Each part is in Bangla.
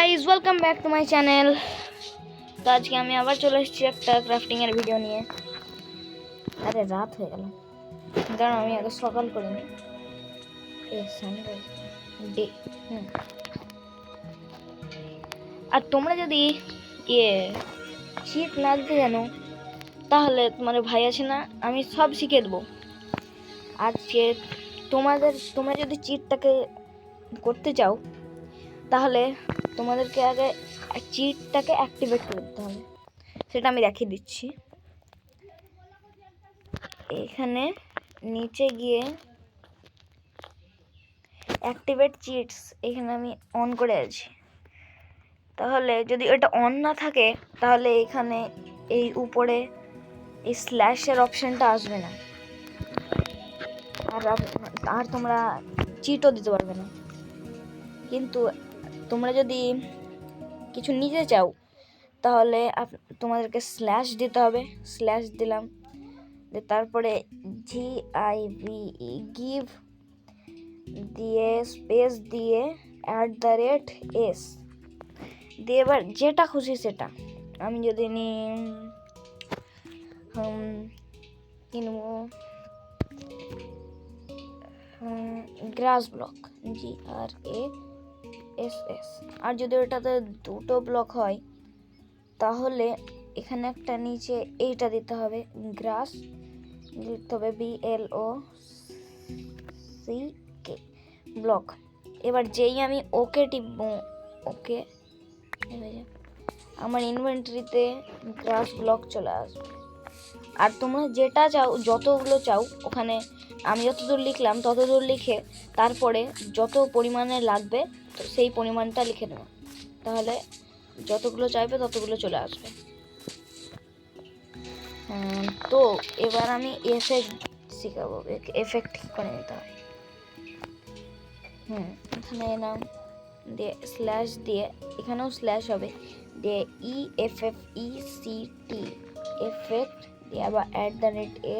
Guys welcome back to my channel. তো আজকে আমি আবার চলে এসেছি একটা ক্রাফটিংয়ের ভিডিও নিয়ে। আরে রাত হয়ে গেল, কারণ আমি আগে সকাল করিনি। Sunrise day. আর তোমরা যদি চিট না দিতে জানো, তাহলে তোমার ভাই আছে না, আমি সব শিখে দেবো আজকে। তোমরা যদি চিটটাকে করতে চাও, তাহলে তোমাদেরকে আগে চিটটাকে অ্যাক্টিভেট করে দিতে হবে। সেটা আমি দেখিয়ে দিচ্ছি। এখানে নিচে গিয়ে অ্যাক্টিভেট চিটস এখানে আমি অন করে আছি। তাহলে যদি এটা অন না থাকে, তাহলে এখানে এই উপরে এই স্ল্যাশের অপশানটা আসবে না, আর তোমরা চিটও দিতে পারবে না। কিন্তু তোমরা যদি কিছু নিতে চাও, তাহলে তোমাদেরকে স্ল্যাশ দিতে হবে। স্ল্যাশ দিলাম, তারপরে গিভ দিয়ে স্পেস দিয়ে @s দিয়ে এবার যেটা খুশি সেটা। আমি যদি কিনব গ্রাস ব্লক GRASS, আর যদি ওটাতে দুটো ব্লক হয়, তাহলে এখানে একটা নিচে এইটা দিতে হবে, গ্রাস দিতে হবে BLOCK ব্লক। এবার যেই আমি ওকে টিপব, ওকে আমার ইনভেন্টরিতে গ্রাস ব্লক চলে আসবে। আর তোমরা যেটা চাও, যতগুলো চাও, ওখানে আমি যতদূর লিখলাম ততদূর লিখে তারপরে যত পরিমাণে লাগবে তো সেই পরিমাণটা লিখে দেবো। তাহলে যতগুলো চাইবে ততগুলো চলে আসবে। তো এবার আমি এফেক্ট শিখাবো, এফেক্ট ঠিক করে নিতে হয়। এখানে নাম দিয়ে স্ল্যাশ দিয়ে, এখানেও স্ল্যাশ হবে, দিয়ে EFFECT এফেক্ট দিয়ে আবার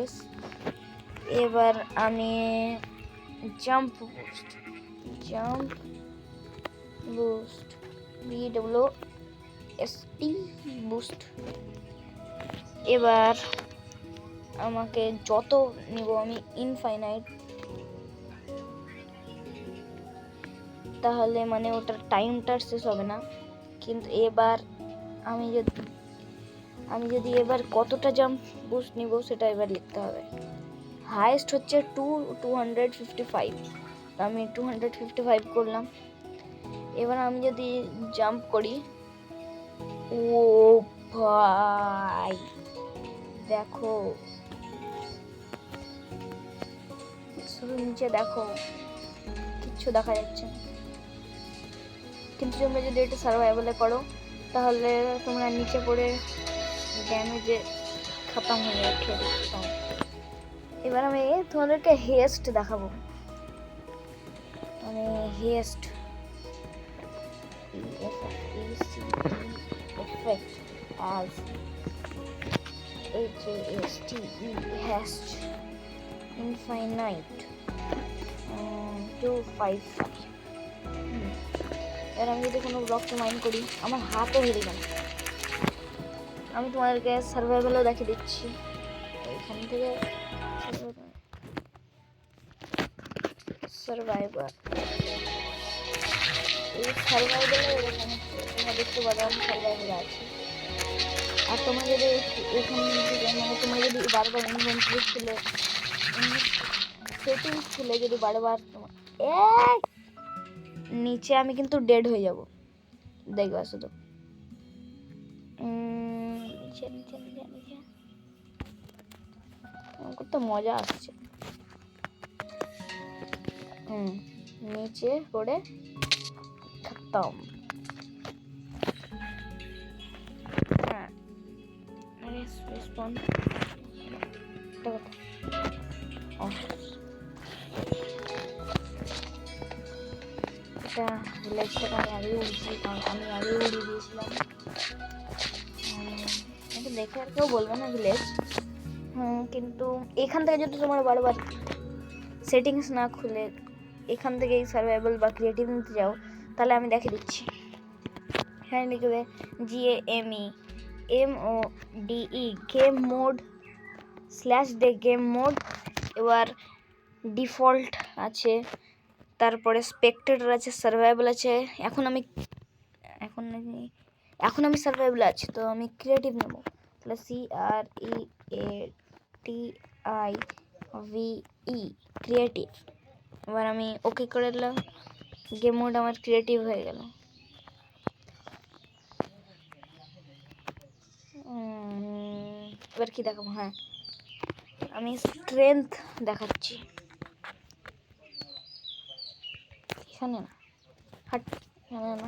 @s। এবার আমি জাম্প বুস্ট BWST বুস্ট। এবার আমাকে যত নিব আমি ইনফাইনাইট, তাহলে মানে ওটার টাইমটা শেষ হবে না। কিন্তু এবার আমি যদি এবার কতটা জাম্প বুস্ট নিব সেটা এবার লিখতে হবে। হাইয়েস্ট হচ্ছে 255, আমি 255 করলাম। এবার আমি যদি জাম্প করি, ও ভাই দেখো, শুধু নিচে দেখো, কিচ্ছু দেখা যাচ্ছে না। কিন্তু তোমরা যদি এটা সার্ভাইভালে করো, তাহলে তোমরা নিচে পড়ে ড্যামেজে খতম হয়ে যাচ্ছে। এবার আমি তোমাদেরকে হেস্ট দেখাবো, মানে heist effect as HAST infinite 255। এবার আমি যদি কোনো ব্লককে মাইন করি, আমার হাতও হেরে গেল। আমি তোমাদেরকে সার্ভাইভালও দেখিয়ে দিচ্ছি। এখান থেকে সার্ভাইভাল, এই সার্ভাইভালে এখানে তোমরা দেখতে পারো আমি সার্ভাইভালে আছি। আর তোমরা যদি এখানে মানে তোমরা যদি বারবার ইনভেন্টরি খুলে সেটিংস খুলে যদি বারবার নিচে, আমি কিন্তু ডেড হয়ে যাব। দেখবা শুধু কত মজা আসছে। নিচে পড়ে খতম। এটা ভিলেজটাকে আমি আগেই উড়ছি, কারণ আমি আগেই উড়িয়ে দিয়েছিলাম। এটা দেখে আর কেউ বলবে না ভিলেজ। কিন্তু এখান থেকে যদি তোমার বারবার সেটিংস না খুলে এখান থেকে এই সার্ভাইভাল বা ক্রিয়েটিভ নিতে যাও, তাহলে আমি দেখে দিচ্ছি। এখানে লিখবে GAME game mode /day game mode. এবার ডিফল্ট আছে, তারপরে স্পেক্টেটর আছে, সার্ভাইভাল আছে। এখন আমি সার্ভাইভাল আছি, তো আমি ক্রিয়েটিভ নেব। তাহলে CREATIVE ক্রিয়েটিভ। এবার আমি ওকে করে দিলাম, গেম মোড আমার ক্রিয়েটিভ হয়ে গেল। এবার কি দেখাবো? হ্যাঁ, আমি স্ট্রেংথ দেখাচ্ছি। এখানে না, এখানে না,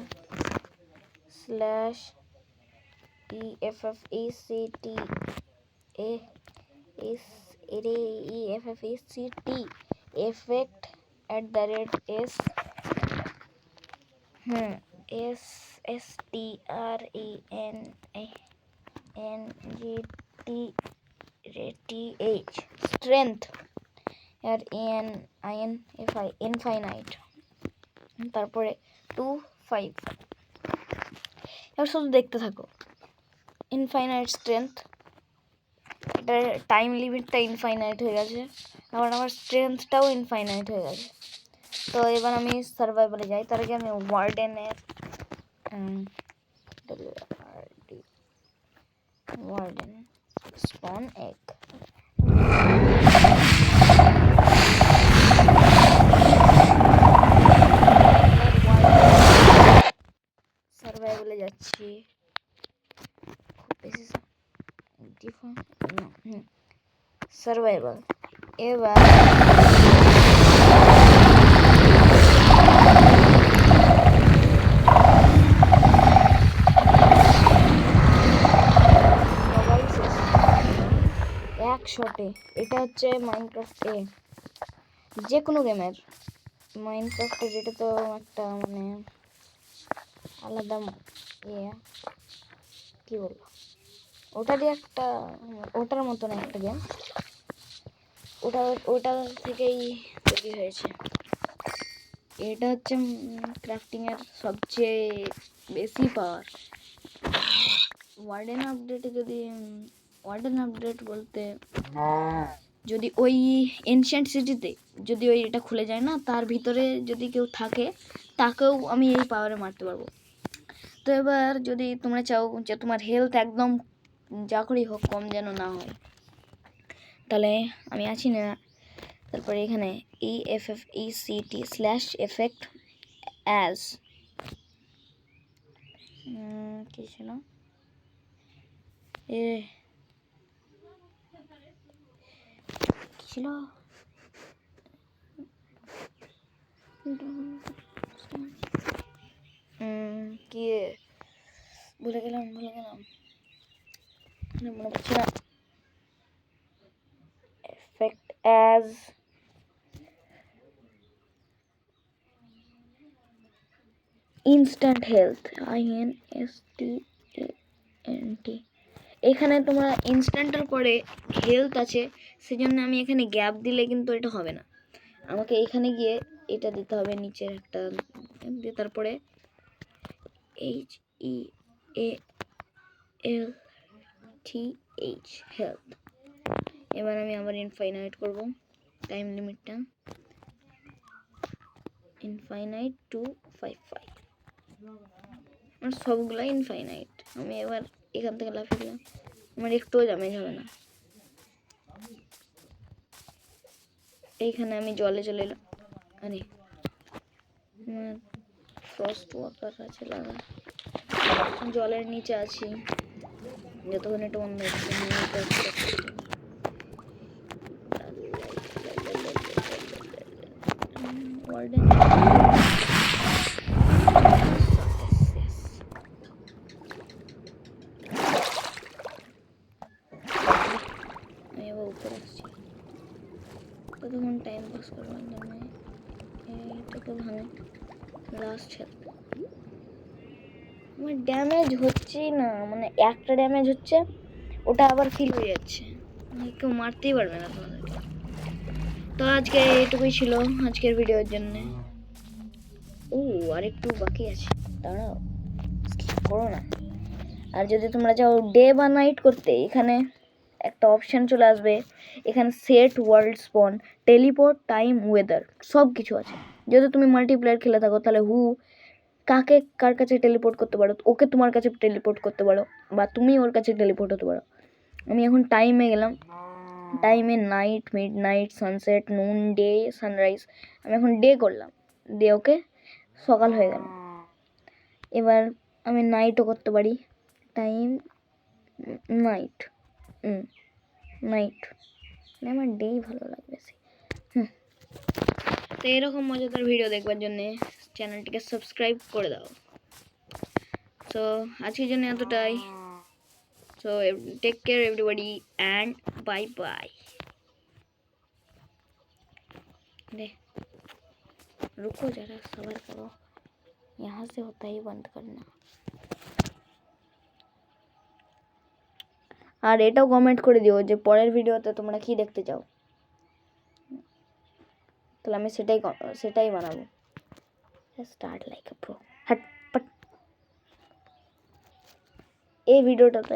/EFFECT effect @s STRENGTH strength আর ইনফাইনাইট, তারপরে 2-5। এবার শুধু দেখতে থাকো। ইনফাইনাইট স্ট্রেংথ, এটার টাইম লিমিটটা ইনফাইনাইট হয়ে গেছে, আবার আমার স্ট্রেংথটাও ইনফাইনাইট হয়ে গেছে। তো এবার আমি সার্ভাইভালে যাই। তার আগে আমি ওয়ার্ডেনের স্পন এগ সার্ভাইভালে যাচ্ছি। খুব বেশি সার্ভাইভাল। এবার শটে, এটা হচ্ছে মাইনক্রাফট যে কোনো গেমের। মাইনক্রাফটের এটা তো একটা মানে আলাদা কি বলবো, ওটারই একটা, ওটার মতন একটা গেম। ওটা থেকেই তৈরি হয়েছে। এটা হচ্ছে ক্রাফটিংয়ের সবচেয়ে বেশি পাওয়ার। ওয়ার্ডেন আপডেট বলতে, যদি ওই এনশিয়েন্ট সিটিতে যদি ওই এটা খুলে যায় না, তার ভিতরে যদি কেউ থাকে তাকেও আমি এই পাওয়ারে মারতে পারবো। তো এবার যদি তোমরা চাও যে তোমার হেলথ একদম যা করেই হোক কম যেন না হয়, তাহলে আমি আছি না। তারপরে এখানে EFFECT/effect as কি ছিল কি ভুলে গেলাম মনে পড়ছে না। Effect as instant health INSTANT। এখানে তোমরা ইনস্ট্যান্টের পরে হেলথ আছে, সেজন্য আমি এখানে গ্যাপ দিলে কিন্তু এটা হবে না। আমাকে এখানে গিয়ে এটা দিতে হবে, নিচের একটা দিয়ে, তারপরে HEALTH হেলথ। এবার আমি আবার ইনফাইনাইট করব, টাইম লিমিটটা ইনফাইনাইট 255। আমার সবগুলো ইনফাইনাইট। আমি এবার এখান থেকে লাফিয়ে দিলাম, আমার একটুও ড্যামেজ হবে না। এইখানে আমি জলে চলে এলাম। আরে আমার ফ্রস্ট ওয়াকার আছে লাগা, জলের নিচে আছি। যতক্ষণ এটা বন্ধ হচ্ছে আমি এবার উপরে আসছি। কতক্ষণ টাইম পাস করবো জন্য এইটাকে ভাঙে লাস্ট হেলথ। আমার ড্যামেজ হচ্ছেই না, মানে একটা ড্যামেজ হচ্ছে, ওটা আবার ফিল হয়ে যাচ্ছে, মানে কেউ মারতেই পারবে না তোমাদেরকে। তো আজকে এইটুকুই ছিল আজকের ভিডিওর জন্য। আর একটু বাকি আছে, দাঁড়াও। স্কিপ করো না। আর যদি তোমরা চাও ডে বা নাইট করতে, এখানে একটা অপশান চলে আসবে, এখানে সেট ওয়ার্ল্ড স্পন, টেলিপোর্ট, টাইম, ওয়েদার সব কিছু আছে। যদি তুমি মাল্টিপ্লেয়ার খেলে থাকো তাহলে কাকে কার কাছে টেলিপোর্ট করতে পারো, ওকে তোমার কাছে টেলিপোর্ট করতে পারো, বা তুমি ওর কাছে টেলিপোর্ট হতে পারো। আমি এখন টাইমে গেলাম, টাইমে নাইট, মিড নাইট, সানসেট, নুন, ডে, সানরাইজ। আমি এখন ডে করলাম, ডে ওকে, সকাল হয়ে গেল। এবার আমি নাইটও করতে পারি, টাইম নাইট, নাইট, আমার ডেই ভালো লাগে বেশি। তো এরকম মজাদার ভিডিও দেখবার জন্যে চ্যানেলটিকে সাবস্ক্রাইব করে দাও। তো আজকের জন্য এতটাই। So take care everybody and bye bye. रुको जरा, सब्र करो, यहाँ से होता ही बंद करना। আর এটাও কমেন্ট করে দিও যে পরের ভিডিওতে তোমরা কি দেখতে চাও, তাহলে আমি সেটাই বানাবো। স্টার্ট লাইক আ প্রো। Hot pot. এই ভিডিওটাতে